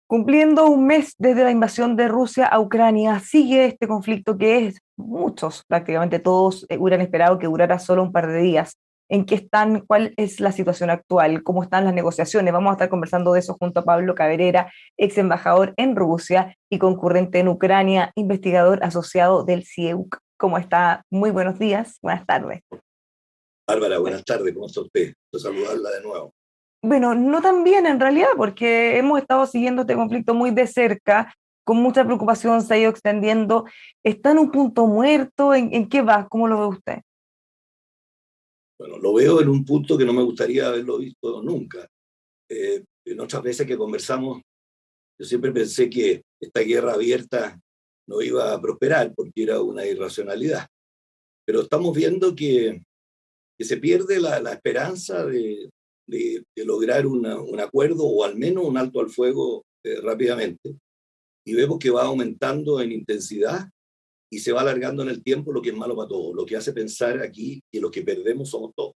Cumpliendo un mes desde la invasión de Rusia a Ucrania, sigue este conflicto que es, muchos, prácticamente todos, hubieran esperado que durara solo un par de días. ¿En qué están? ¿Cuál es la situación actual? ¿Cómo están las negociaciones? Vamos a estar conversando de eso junto a Pablo Cabrera, ex embajador en Rusia y concurrente en Ucrania, investigador asociado del CIEUC. ¿Cómo está? Muy buenos días, buenas tardes. Bárbara, buenas tardes, ¿cómo está usted? Quiero saludarla de nuevo. Bueno, no tan bien en realidad, porque hemos estado siguiendo este conflicto muy de cerca, con mucha preocupación se ha ido extendiendo. ¿Está en un punto muerto? ¿En qué va? ¿Cómo lo ve usted? Bueno, lo veo en un punto que no me gustaría haberlo visto nunca. En otras veces que conversamos, yo siempre pensé que esta guerra abierta no iba a prosperar porque era una irracionalidad. Pero estamos viendo que se pierde la esperanza de lograr un acuerdo o al menos un alto al fuego rápidamente. Y vemos que va aumentando en intensidad y se va alargando en el tiempo, lo que es malo para todos, lo que hace pensar aquí que los que perdemos somos todos.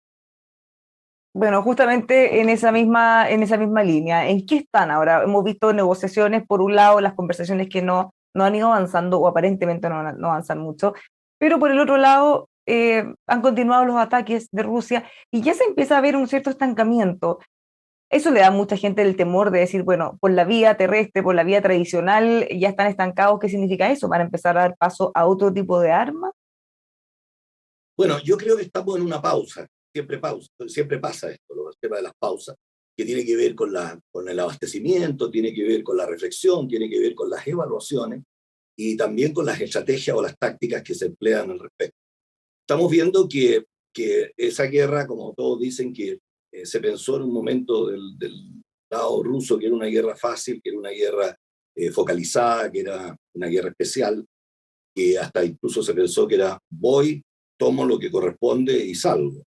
Bueno, justamente en esa misma línea, ¿en qué están ahora? Hemos visto negociaciones, por un lado, las conversaciones que no han ido avanzando o aparentemente no avanzan mucho, pero por el otro lado, han continuado los ataques de Rusia y ya se empieza a ver un cierto estancamiento. Eso le da a mucha gente el temor de decir, bueno, por la vía terrestre, por la vía tradicional, ya están estancados. ¿Qué significa eso? ¿Van a empezar a dar paso a otro tipo de armas? Bueno, yo creo que estamos en una pausa, siempre pasa esto, el tema de las pausas, que tiene que ver con el abastecimiento, tiene que ver con la reflexión, tiene que ver con las evaluaciones y también con las estrategias o las tácticas que se emplean al respecto. Estamos viendo que esa guerra, como todos dicen, que se pensó en un momento del lado ruso que era una guerra fácil, que era una guerra focalizada, que era una guerra especial, que hasta incluso se pensó que era voy, tomo lo que corresponde y salgo.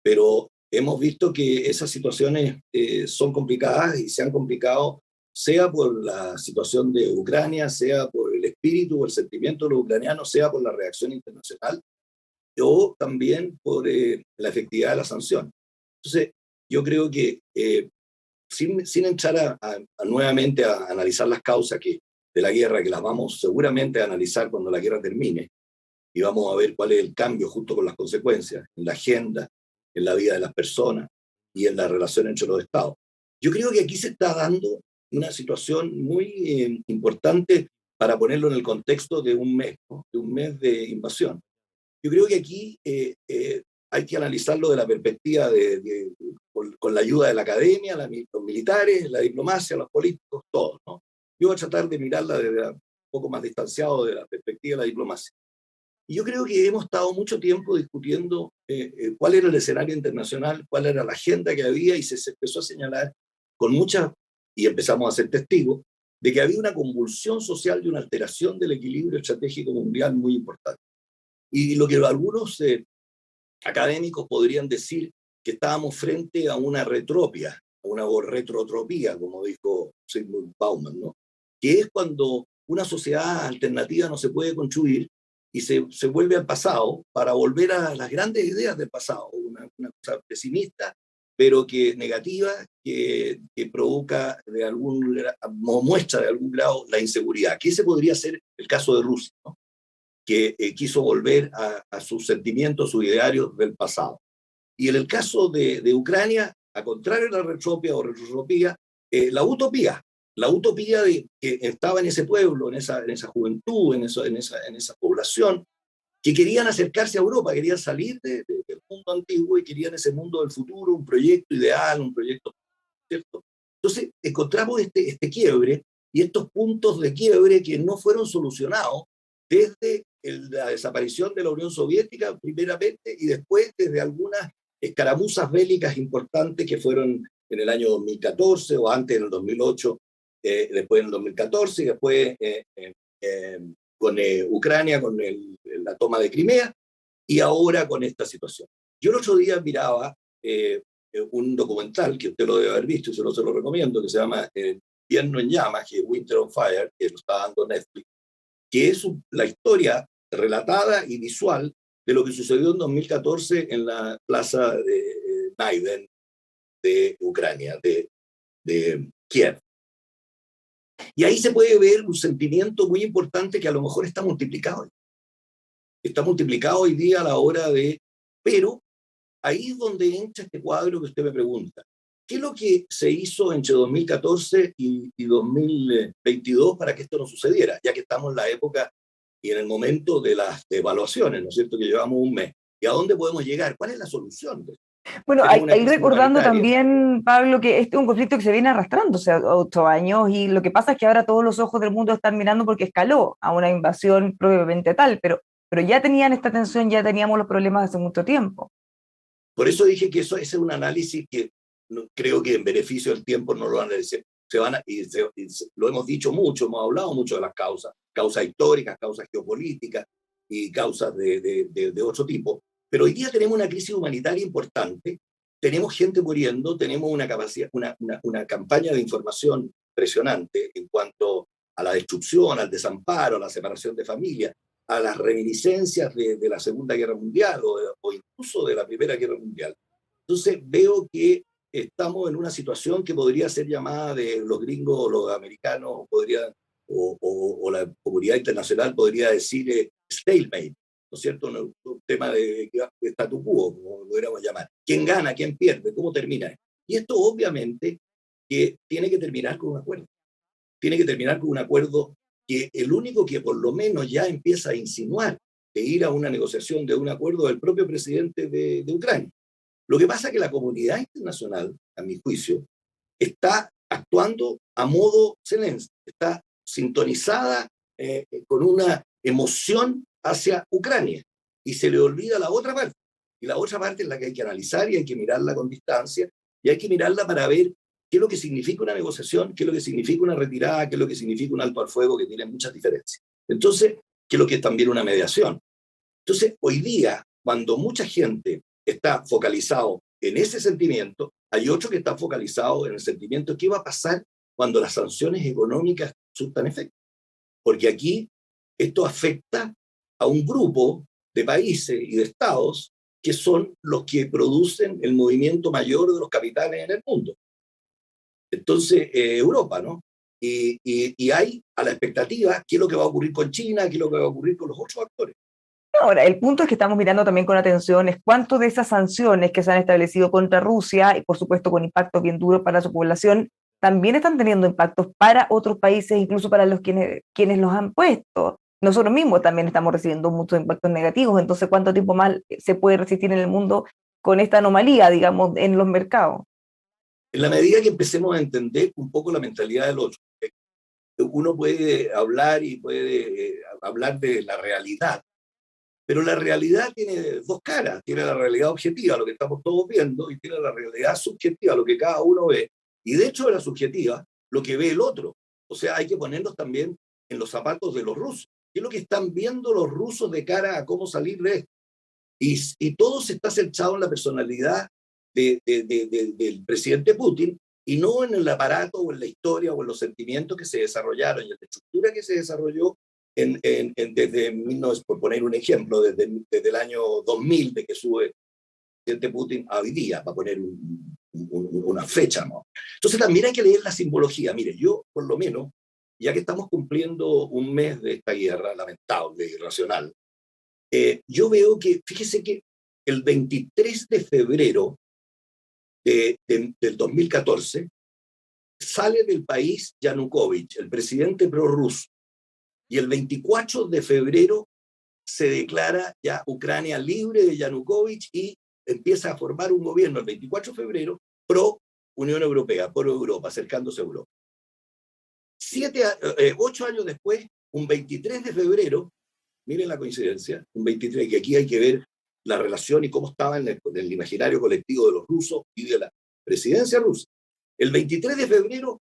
Pero hemos visto que esas situaciones son complicadas y se han complicado, sea por la situación de Ucrania, sea por el espíritu o el sentimiento de los ucranianos, sea por la reacción internacional o también por la efectividad de la sanción. Entonces, yo creo que sin entrar nuevamente a analizar las causas de la guerra, que las vamos seguramente a analizar cuando la guerra termine, y vamos a ver cuál es el cambio justo con las consecuencias, en la agenda, en la vida de las personas y en la relación entre los estados. Yo creo que aquí se está dando una situación muy importante para ponerlo en el contexto de un mes, ¿no? De un mes de invasión. Yo creo que aquí hay que analizarlo de la perspectiva con la ayuda de la academia, los militares, la diplomacia, los políticos, todos, ¿no? Yo voy a tratar de mirarla desde un poco más distanciado de la perspectiva de la diplomacia. Y yo creo que hemos estado mucho tiempo discutiendo cuál era el escenario internacional, cuál era la agenda que había, y se empezó a señalar con muchas, y empezamos a ser testigos, de que había una convulsión social y una alteración del equilibrio estratégico mundial muy importante. Y lo que algunos académicos podrían decir que estábamos frente a una retropia, a una retrotropía, como dijo Sigmund Bauman, ¿no? Que es cuando una sociedad alternativa no se puede construir y se vuelve al pasado para volver a las grandes ideas del pasado, una cosa pesimista, pero que negativa, que provoca de algún, muestra de algún grado la inseguridad, que ese podría ser el caso de Rusia, ¿no? Que quiso volver a sus sentimientos, sus idearios del pasado. Y en el caso de Ucrania, a contrario de la retropia o retrotropía, la utopía de que estaba en ese pueblo, en esa juventud, en esa población, que querían acercarse a Europa, querían salir del mundo antiguo y querían ese mundo del futuro, un proyecto ideal, un proyecto, ¿cierto? Entonces encontramos este quiebre y estos puntos de quiebre que no fueron solucionados desde la desaparición de la Unión Soviética primeramente y después desde algunas escaramuzas bélicas importantes que fueron en el año 2014 o antes en el 2008, después en el 2014 y después con Ucrania, con la toma de Crimea y ahora con esta situación. Yo el otro día miraba un documental que usted lo debe haber visto y se lo recomiendo, que se llama Invierno en Llamas, que es Winter on Fire, que lo está dando Netflix, que es la historia relatada y visual de lo que sucedió en 2014 en la plaza de Maidan de Ucrania, de Kiev. Y ahí se puede ver un sentimiento muy importante que a lo mejor está multiplicado. Está multiplicado hoy día a la hora de... Pero ahí es donde entra este cuadro que usted me pregunta. ¿Qué es lo que se hizo entre 2014 y 2022 para que esto no sucediera? Ya que estamos en la época y en el momento de las evaluaciones, ¿no es cierto? Que llevamos un mes. ¿Y a dónde podemos llegar? ¿Cuál es la solución? Bueno, Tenemos una ahí crisis recordando humanitaria. también, Pablo, que este es un conflicto que se viene arrastrando, o sea, 8 años, y lo que pasa es que ahora todos los ojos del mundo están mirando porque escaló a una invasión propiamente tal, pero ya tenían esta tensión, ya teníamos los problemas hace mucho tiempo. Por eso dije que eso es un análisis que no, creo que en beneficio del tiempo no lo van a decir. Lo hemos dicho mucho, hemos hablado mucho de las causas históricas, causas geopolíticas y causas de otro tipo. Pero hoy día tenemos una crisis humanitaria importante, tenemos gente muriendo, tenemos una capacidad, una campaña de información impresionante en cuanto a la destrucción, al desamparo, a la separación de familias, a las reminiscencias de la Segunda Guerra Mundial o incluso de la Primera Guerra Mundial. Entonces veo que estamos en una situación que podría ser llamada de los gringos o los americanos, o la comunidad internacional podría decir stalemate, ¿no es cierto? Un tema de statu quo, como lo podríamos llamar. ¿Quién gana? ¿Quién pierde? ¿Cómo termina? Y esto obviamente que tiene que terminar con un acuerdo. Tiene que terminar con un acuerdo que el único que por lo menos ya empieza a insinuar de ir a una negociación de un acuerdo del propio presidente de Ucrania. Lo que pasa es que la comunidad internacional, a mi juicio, está actuando a modo Zelensky, está sintonizada con una emoción hacia Ucrania y se le olvida la otra parte. Y la otra parte es la que hay que analizar y hay que mirarla con distancia y hay que mirarla para ver qué es lo que significa una negociación, qué es lo que significa una retirada, qué es lo que significa un alto al fuego, que tiene muchas diferencias. Entonces, qué es lo que es también una mediación. Entonces, hoy día, cuando mucha gente está focalizado en ese sentimiento, hay otro que está focalizado en el sentimiento de qué va a pasar cuando las sanciones económicas surtan efecto. Porque aquí esto afecta a un grupo de países y de estados que son los que producen el movimiento mayor de los capitales en el mundo. Entonces, Europa, ¿no? Y hay a la expectativa qué es lo que va a ocurrir con China, qué es lo que va a ocurrir con los otros actores. Ahora, el punto es que estamos mirando también con atención es cuánto de esas sanciones que se han establecido contra Rusia, y por supuesto con impactos bien duros para su población, también están teniendo impactos para otros países, incluso para quienes los han puesto. Nosotros mismos también estamos recibiendo muchos impactos negativos, entonces ¿cuánto tiempo más se puede resistir en el mundo con esta anomalía, digamos, en los mercados? En la medida que empecemos a entender un poco la mentalidad del otro, uno puede hablar y puede hablar de la realidad, pero la realidad tiene dos caras, tiene la realidad objetiva, lo que estamos todos viendo, y tiene la realidad subjetiva, lo que cada uno ve, y de hecho de la subjetiva, lo que ve el otro. O sea, hay que ponernos también en los zapatos de los rusos. ¿Qué es lo que están viendo los rusos de cara a cómo salir de esto? Y todo se está centrado en la personalidad del presidente Putin y no en el aparato o en la historia o en los sentimientos que se desarrollaron y en la estructura que se desarrolló desde 19, por poner un ejemplo, desde el año 2000 de que sube el presidente Putin a hoy día, para poner una fecha, ¿no? Entonces también hay que leer la simbología. Mire, yo por lo menos, ya que estamos cumpliendo un mes de esta guerra lamentable, irracional, yo veo que, fíjese que el 23 de febrero del 2014 sale del país Yanukovych, el presidente prorruso, y el 24 de febrero se declara ya Ucrania libre de Yanukovych y empieza a formar un gobierno el 24 de febrero pro Unión Europea, pro Europa, acercándose a Europa. 8 años después, un 23 de febrero, miren la coincidencia, un 23, que aquí hay que ver la relación y cómo estaba en el imaginario colectivo de los rusos y de la presidencia rusa. El 23 de febrero,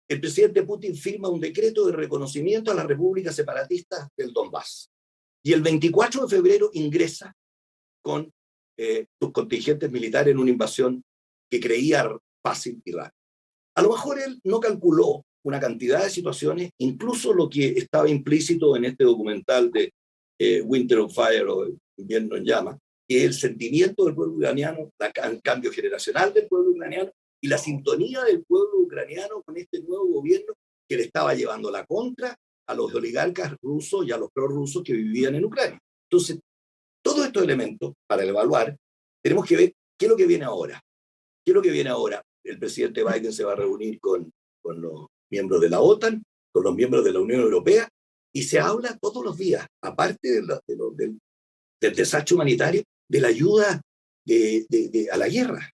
el presidente Putin firma un decreto de reconocimiento a las repúblicas separatistas del Donbass. Y el 24 de febrero ingresa con sus contingentes militares en una invasión que creía fácil y rápida. A lo mejor él no calculó una cantidad de situaciones, incluso lo que estaba implícito en este documental de Winter on Fire o invierno en llamas, que es el sentimiento del pueblo ucraniano, el cambio generacional del pueblo ucraniano y la sintonía del pueblo ucraniano con este nuevo gobierno que le estaba llevando la contra a los oligarcas rusos y a los prorrusos que vivían en Ucrania. Entonces, todos estos elementos, para evaluar, tenemos que ver qué es lo que viene ahora. ¿Qué es lo que viene ahora? El presidente Biden se va a reunir con los miembros de la OTAN, con los miembros de la Unión Europea, y se habla todos los días, aparte del desastre humanitario, de la ayuda a la guerra.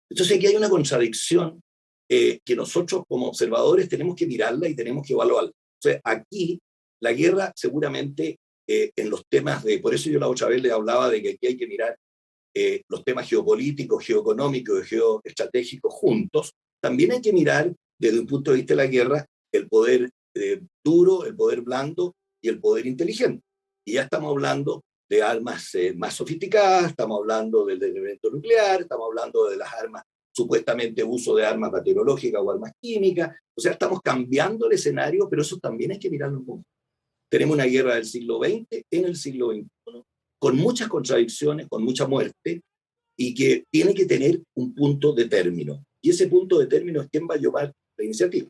Entonces aquí hay una contradicción que nosotros como observadores tenemos que mirarla y tenemos que evaluarla. Entonces aquí la guerra seguramente en los temas por eso yo la otra vez le hablaba de que aquí hay que mirar los temas geopolíticos, geoeconómicos y geoestratégicos juntos, también hay que mirar desde un punto de vista de la guerra el poder duro, el poder blando y el poder inteligente. Y ya estamos hablando de armas más sofisticadas, estamos hablando del elemento nuclear, estamos hablando de las armas, supuestamente uso de armas bacteriológicas o armas químicas, o sea, estamos cambiando el escenario, pero eso también hay que mirarlo un poco. Tenemos una guerra del siglo XX en el siglo XXI, con muchas contradicciones, con mucha muerte, y que tiene que tener un punto de término. Y ese punto de término es quién va a llevar la iniciativa.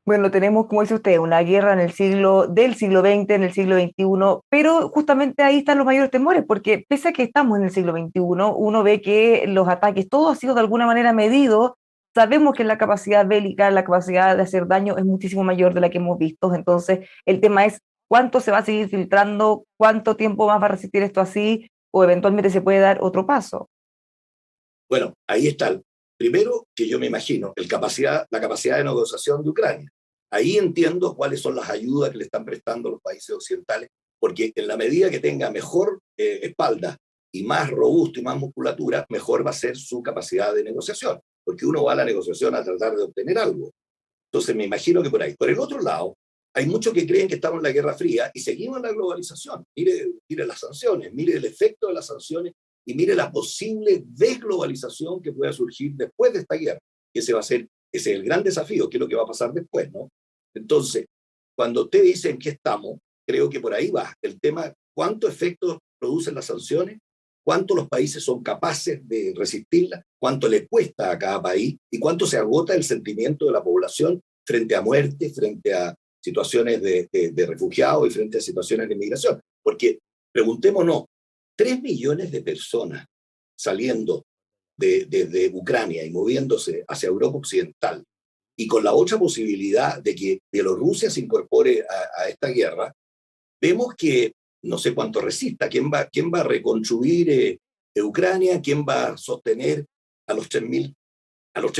Bueno, tenemos, como dice usted, una guerra del siglo XX, en el siglo XXI, pero justamente ahí están los mayores temores, porque pese a que estamos en el siglo XXI, uno ve que los ataques, todo ha sido de alguna manera medido, sabemos que la capacidad bélica, la capacidad de hacer daño es muchísimo mayor de la que hemos visto, entonces el tema es cuánto se va a seguir filtrando, cuánto tiempo más va a resistir esto así, o eventualmente se puede dar otro paso. Bueno, ahí está. Primero, que yo me imagino, la capacidad de negociación de Ucrania. Ahí entiendo cuáles son las ayudas que le están prestando los países occidentales, porque en la medida que tenga mejor espalda y más robusto y más musculatura, mejor va a ser su capacidad de negociación, porque uno va a la negociación a tratar de obtener algo. Entonces me imagino que por ahí. Por el otro lado, hay muchos que creen que estamos en la Guerra Fría y seguimos en la globalización. Mire las sanciones, mire el efecto de las sanciones y mire la posible desglobalización que pueda surgir después de esta guerra. Ese es el gran desafío, que es lo que va a pasar después, ¿no? Entonces, cuando usted dice en qué estamos, creo que por ahí va el tema, cuánto efecto producen las sanciones, cuánto los países son capaces de resistirlas, cuánto le cuesta a cada país y cuánto se agota el sentimiento de la población frente a muerte, frente a situaciones de refugiados y frente a situaciones de migración. Porque preguntémonos, 3 millones de personas saliendo de Ucrania y moviéndose hacia Europa Occidental, y con la otra posibilidad de que Bielorrusia se incorpore a esta guerra, vemos que no sé cuánto resista, quién va a reconstruir Ucrania, quién va a sostener a los 3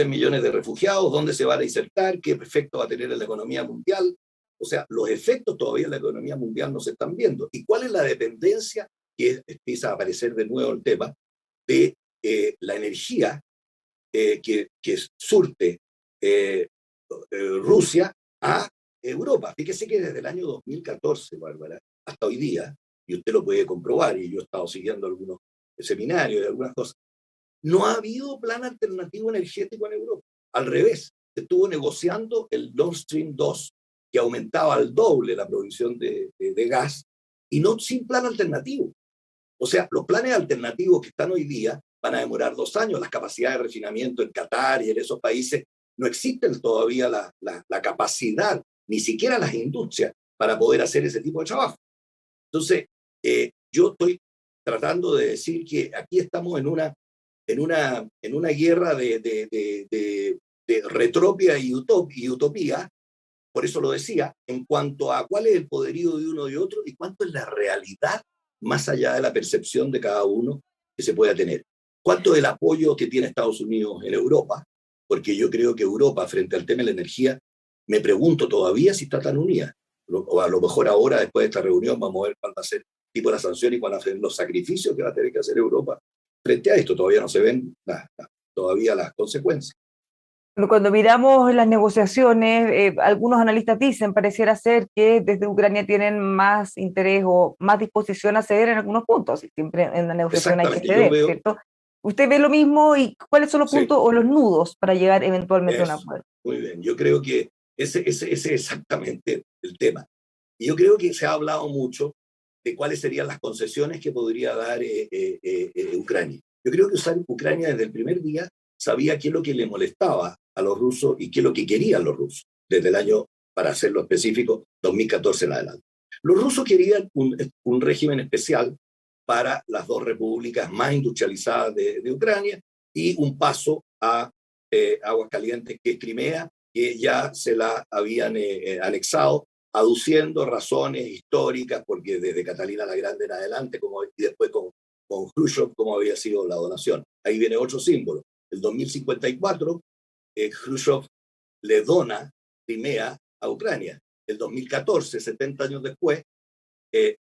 millones de refugiados, dónde se van a insertar, qué efecto va a tener en la economía mundial. O sea, los efectos todavía en la economía mundial no se están viendo. ¿Y cuál es la dependencia que empieza a aparecer de nuevo el tema de la energía que surte Rusia a Europa? Fíjese que desde el año 2014, Bárbara, hasta hoy día, y usted lo puede comprobar, y yo he estado siguiendo algunos seminarios y algunas cosas, no ha habido plan alternativo energético en Europa. Al revés, se estuvo negociando el Nord Stream 2, que aumentaba al doble la provisión de gas, y no sin plan alternativo. O sea, los planes alternativos que están hoy día van a demorar 2 años. Las capacidades de refinamiento en Qatar y en esos países no existen todavía la capacidad, ni siquiera las industrias, para poder hacer ese tipo de trabajo. Entonces, yo estoy tratando de decir que aquí estamos en una guerra de retropia y utopía, por eso lo decía, en cuanto a cuál es el poderío de uno y otro y cuánto es la realidad más allá de la percepción de cada uno que se pueda tener. ¿Cuánto es el apoyo que tiene Estados Unidos en Europa? Porque yo creo que Europa, frente al tema de la energía, me pregunto todavía si está tan unida. O a lo mejor ahora, después de esta reunión, vamos a ver cuál va a ser tipo la sanción y cuáles van a ser los sacrificios que va a tener que hacer Europa. Frente a esto todavía no se ven todavía las consecuencias. Cuando miramos las negociaciones, algunos analistas dicen, pareciera ser que desde Ucrania tienen más interés o más disposición a ceder en algunos puntos. Siempre en la negociación hay que Exactamente, yo ceder, veo, ¿cierto? ¿Usted ve lo mismo y cuáles son los sí, puntos o los nudos para llegar eventualmente a un eso, acuerdo? muy bien. Yo creo que ese es exactamente el tema. Y yo creo que se ha hablado mucho de cuáles serían las concesiones que podría dar Ucrania. Yo creo que Ucrania desde el primer día sabía qué es lo que le molestaba a los rusos y qué es lo que querían los rusos, desde el año, para hacerlo específico, 2014 en adelante. Los rusos querían un régimen especial para las dos repúblicas más industrializadas de Ucrania y un paso a Aguascalientes, que es Crimea, que ya se la habían anexado, aduciendo razones históricas, porque desde Catalina la Grande en adelante, y después con Khrushchev, como había sido la donación. Ahí viene otro símbolo. El 2054, Khrushchev le dona Crimea a Ucrania. El 2014, 70 años después,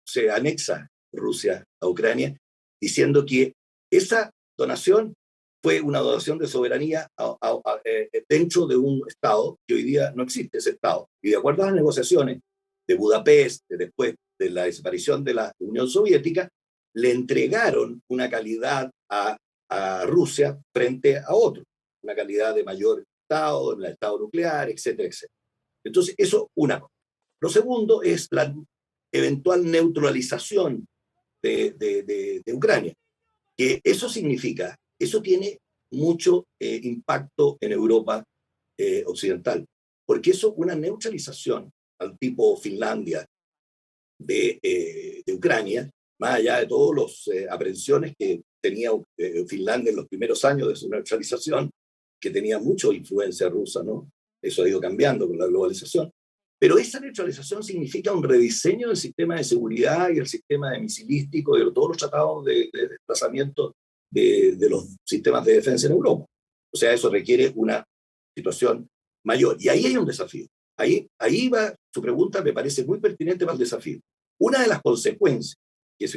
se anexa Rusia a Ucrania, diciendo que esa donación fue una donación de soberanía dentro de un Estado que hoy día no existe, ese Estado. Y de acuerdo a las negociaciones de Budapest, después de la desaparición de la Unión Soviética, le entregaron una calidad a Rusia frente a otro, una calidad de mayor Estado, el Estado nuclear, etcétera, etcétera. Entonces, eso una cosa. Lo segundo es la eventual neutralización de Ucrania, que eso significa, eso tiene mucho impacto en Europa occidental, porque eso, una neutralización al tipo Finlandia de Ucrania, más allá de todas las aprensiones que tenía Finlandia en los primeros años de su neutralización, que tenía mucha influencia rusa, ¿no? Eso ha ido cambiando con la globalización. Pero esa neutralización significa un rediseño del sistema de seguridad y el sistema de misilístico, de todos los tratados de desplazamiento de los sistemas de defensa en Europa. O sea, eso requiere una situación mayor. Y ahí hay un desafío. Ahí va su pregunta, me parece muy pertinente para el desafío. Una de las consecuencias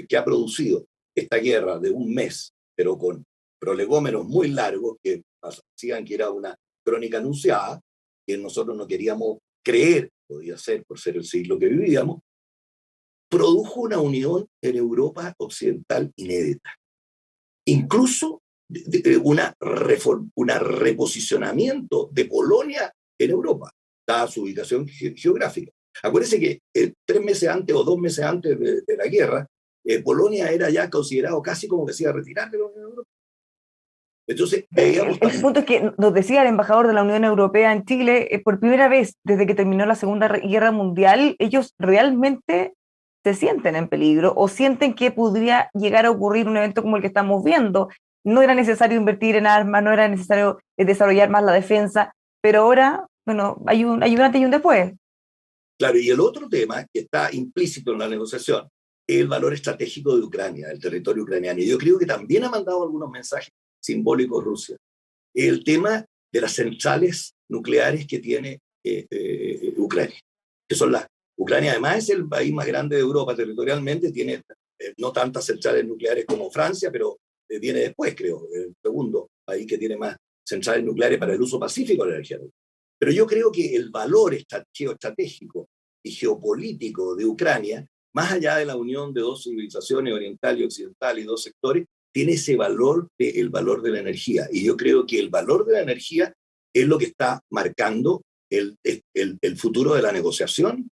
que ha producido esta guerra de un mes, pero con prolegómenos muy largos que hacían que era una crónica anunciada, que nosotros no queríamos creer, podía ser por ser el siglo que vivíamos, produjo una unión en Europa occidental inédita. Incluso un reposicionamiento de Polonia en Europa, dada su ubicación geográfica. Acuérdense que 3 meses antes o 2 meses antes de la guerra, Polonia era ya considerado casi como que se iba a retirar de la Unión Europea. Entonces, veíamos El punto es que nos decía el embajador de la Unión Europea en Chile, por primera vez desde que terminó la Segunda Guerra Mundial, ellos realmente se sienten en peligro o sienten que podría llegar a ocurrir un evento como el que estamos viendo. No era necesario invertir en armas, no era necesario desarrollar más la defensa, pero ahora, bueno, hay un antes y un después. Claro, y el otro tema que está implícito en la negociación es el valor estratégico de Ucrania, del territorio ucraniano. Y yo creo que también ha mandado algunos mensajes simbólicos Rusia. El tema de las centrales nucleares que tiene Ucrania, que son las... Ucrania además es el país más grande de Europa territorialmente, tiene no tantas centrales nucleares como Francia, pero viene después, creo, el segundo país que tiene más centrales nucleares para el uso pacífico de la energía nuclear. Pero yo creo que el valor geoestratégico y geopolítico de Ucrania, más allá de la unión de dos civilizaciones, oriental y occidental, y dos sectores, tiene ese valor, el valor de la energía. Y yo creo que el valor de la energía es lo que está marcando el futuro de la negociación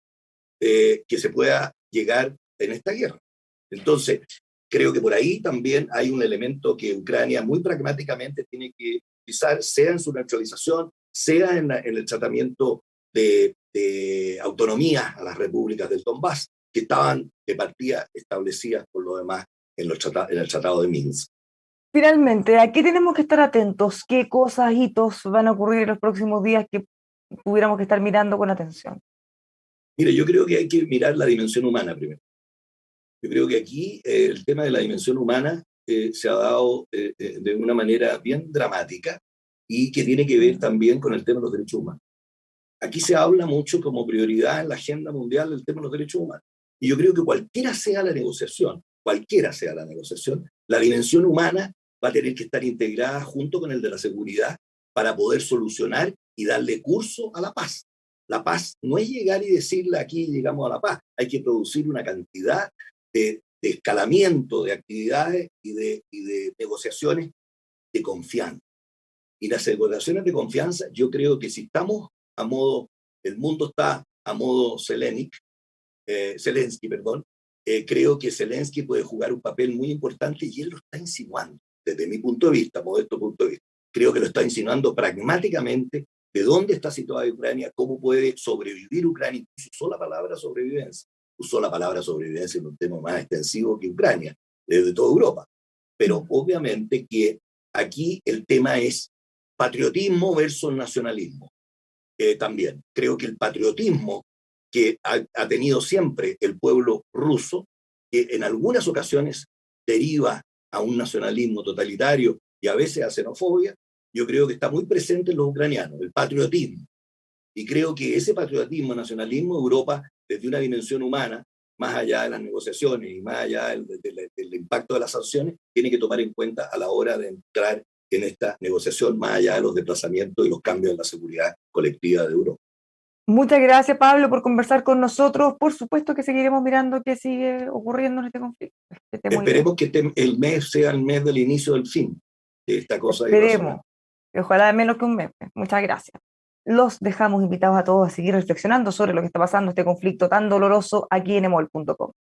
que se pueda llegar en esta guerra. Entonces, creo que por ahí también hay un elemento que Ucrania muy pragmáticamente tiene que utilizar, sea en su neutralización, sea en el tratamiento de autonomía a las repúblicas del Donbass, que estaban de partida establecidas por lo demás en el Tratado de Minsk. Finalmente, ¿a qué tenemos que estar atentos? ¿Qué cosas, hitos van a ocurrir en los próximos días que tuviéramos que estar mirando con atención? Mire, yo creo que hay que mirar la dimensión humana primero. Yo creo que aquí el tema de la dimensión humana se ha dado de una manera bien dramática y que tiene que ver también con el tema de los derechos humanos. Aquí se habla mucho como prioridad en la agenda mundial del tema de los derechos humanos. Y yo creo que cualquiera sea la negociación, la dimensión humana va a tener que estar integrada junto con el de la seguridad para poder solucionar y darle curso a la paz. La paz no es llegar y decirle aquí llegamos a la paz, hay que producir una cantidad de escalamiento de actividades y de negociaciones de confianza. Y las negociaciones de confianza, yo creo que si estamos a modo, el mundo está a modo Zelensky, perdón, creo que Zelensky puede jugar un papel muy importante y él lo está insinuando, desde mi punto de vista, modesto punto de vista. Creo que lo está insinuando pragmáticamente de dónde está situada Ucrania, cómo puede sobrevivir Ucrania. Incluso usó la palabra sobrevivencia. Usó la palabra sobrevivencia en un tema más extensivo que Ucrania, desde toda Europa. Pero obviamente que aquí el tema es patriotismo versus nacionalismo. También creo que el patriotismo que ha tenido siempre el pueblo ruso, que en algunas ocasiones deriva a un nacionalismo totalitario y a veces a xenofobia, yo creo que está muy presente en los ucranianos, el patriotismo. Y creo que ese patriotismo, nacionalismo, Europa, desde una dimensión humana, más allá de las negociaciones y más allá del impacto de las sanciones, tiene que tomar en cuenta a la hora de entrar en esta negociación, más allá de los desplazamientos y los cambios en la seguridad colectiva de Europa. Muchas gracias, Pablo, por conversar con nosotros. Por supuesto que seguiremos mirando qué sigue ocurriendo en este conflicto. Esperemos que el mes sea el mes del inicio del fin de esta cosa irracional. Ojalá menos que un mes. Muchas gracias. Los dejamos invitados a todos a seguir reflexionando sobre lo que está pasando, este conflicto tan doloroso aquí en emol.com.